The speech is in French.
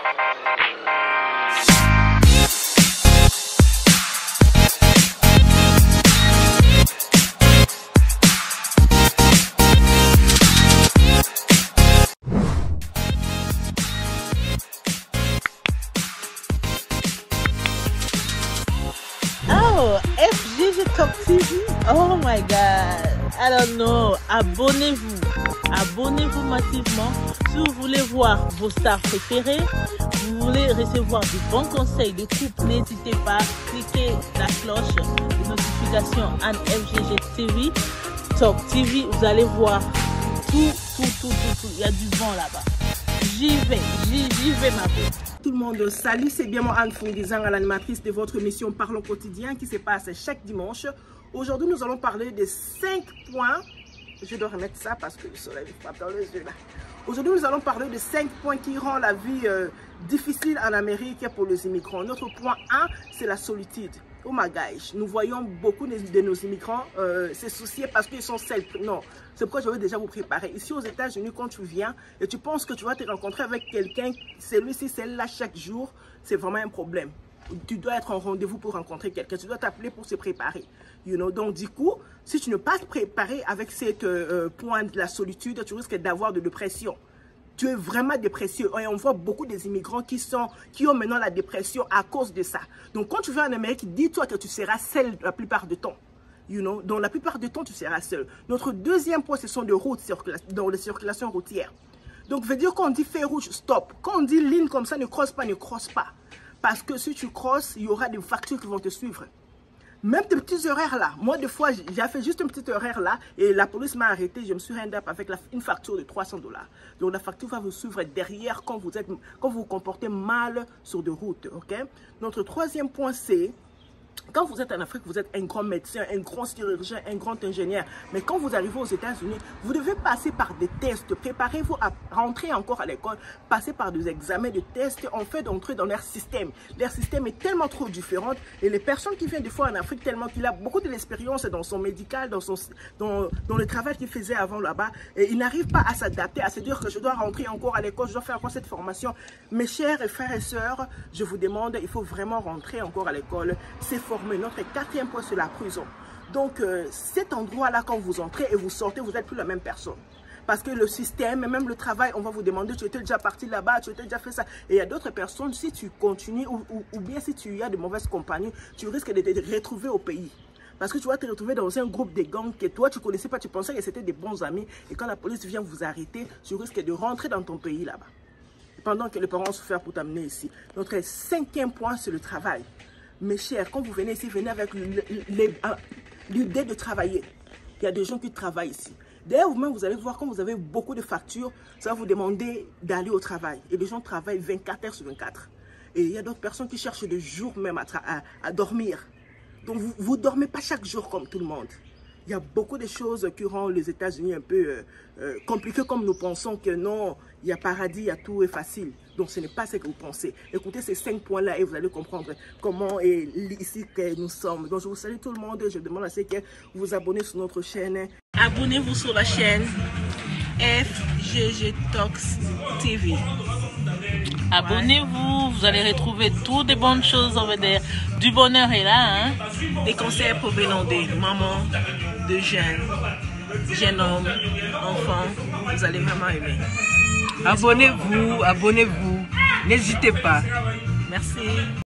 Oh, FGG Talk TV. Oh my God. I don't know. Abonnez-vous. Abonnez-vous massivement. Si vous voulez voir vos stars préférées, vous voulez recevoir de bons conseils de couple, n'hésitez pas. Cliquez la cloche de notification en FGG TV. Talk TV, vous allez voir tout. Il y a du vent là-bas. J'y vais ma peau. Tout le monde, salut, c'est bien moi Anne Fungizang, l'animatrice de votre émission Parlons quotidien qui se passe chaque dimanche. Aujourd'hui, nous allons parler de 5 points. Je dois remettre ça parce que le soleil me frappe dans les yeux là. Aujourd'hui, nous allons parler de 5 points qui rendent la vie difficile en Amérique pour les immigrants. Notre point 1, c'est la solitude. Oh my gosh, nous voyons beaucoup de nos immigrants se soucier parce qu'ils sont seuls. Non, c'est pourquoi je veux déjà vous préparer. Ici aux États-Unis, quand tu viens et tu penses que tu vas te rencontrer avec quelqu'un, celui-ci, celle-là, chaque jour, c'est vraiment un problème. Tu dois être en rendez-vous pour rencontrer quelqu'un. Tu dois t'appeler pour se préparer. You know? Donc, du coup, si tu ne pas te préparer avec cette point de la solitude, tu risques d'avoir de dépression. Tu es vraiment dépressif. Et on voit beaucoup des immigrants qui ont maintenant la dépression à cause de ça. Donc, quand tu vas en Amérique, dis-toi que tu seras seul la plupart du temps. You know? Donc, la plupart du temps, tu seras seul. Notre deuxième point, ce sont des routes dans les circulations routières. Donc, veut dire qu'on dit feu rouge, stop. Quand on dit ligne comme ça, ne crosse pas. Parce que si tu crosses, il y aura des factures qui vont te suivre. Même des petits horaires là. Moi, des fois, j'ai fait juste un petit horaire là et la police m'a arrêté. Je me suis rendu avec une facture de $300. Donc, la facture va vous suivre derrière quand vous vous comportez mal sur des routes. Ok? Notre troisième point, c'est quand vous êtes en Afrique, vous êtes un grand médecin, un grand chirurgien, un grand ingénieur. Mais quand vous arrivez aux États-Unis, vous devez passer par des tests. Préparez-vous à rentrer encore à l'école, passer par des examens de tests, en fait d'entrer dans leur système. Leur système est tellement trop différent. Et les personnes qui viennent des fois en Afrique, tellement qu'il a beaucoup de l'expérience dans son médical, dans le travail qu'il faisait avant là-bas, et il n'arrive pas à s'adapter, à se dire que je dois rentrer encore à l'école, je dois faire encore cette formation. Mes chers frères et sœurs, je vous demande, il faut vraiment rentrer encore à l'école. C'est former. Notre quatrième point, c'est la prison. Donc, cet endroit-là, quand vous entrez et vous sortez, vous n'êtes plus la même personne. Parce que le système, et même le travail, on va vous demander, tu étais déjà parti là-bas, tu étais déjà fait ça. Et il y a d'autres personnes, si tu continues, ou bien si tu as de mauvaises compagnies, tu risques de te retrouver au pays. Parce que tu vas te retrouver dans un groupe de gangs que toi, tu ne connaissais pas, tu pensais que c'était des bons amis. Et quand la police vient vous arrêter, tu risques de rentrer dans ton pays là-bas. Pendant que les parents souffrent pour t'amener ici. Notre cinquième point, c'est le travail. Mes chers, quand vous venez ici, venez avec l'idée de travailler. Il y a des gens qui travaillent ici. D'ailleurs, vous-même, vous allez voir, quand vous avez beaucoup de factures, ça va vous demander d'aller au travail. Et les gens travaillent 24 heures sur 24. Et il y a d'autres personnes qui cherchent des jours même à dormir. Donc, vous ne dormez pas chaque jour comme tout le monde. Il y a beaucoup de choses qui rendent les États-Unis un peu compliquées, comme nous pensons que non, il y a paradis, il y a tout est facile. Donc ce n'est pas ce que vous pensez. Écoutez ces 5 points-là et vous allez comprendre comment est ici que nous sommes. Donc je vous salue tout le monde et je demande à ceux que vous vous abonnez sur notre chaîne. Abonnez-vous sur la chaîne FGG Talk TV. Abonnez-vous, vous allez retrouver toutes des bonnes choses over there. Du bonheur est là, hein? Des conseils provenant des mamans, de jeunes hommes, enfants. Vous allez vraiment aimer. Abonnez-vous, n'hésitez pas. Merci.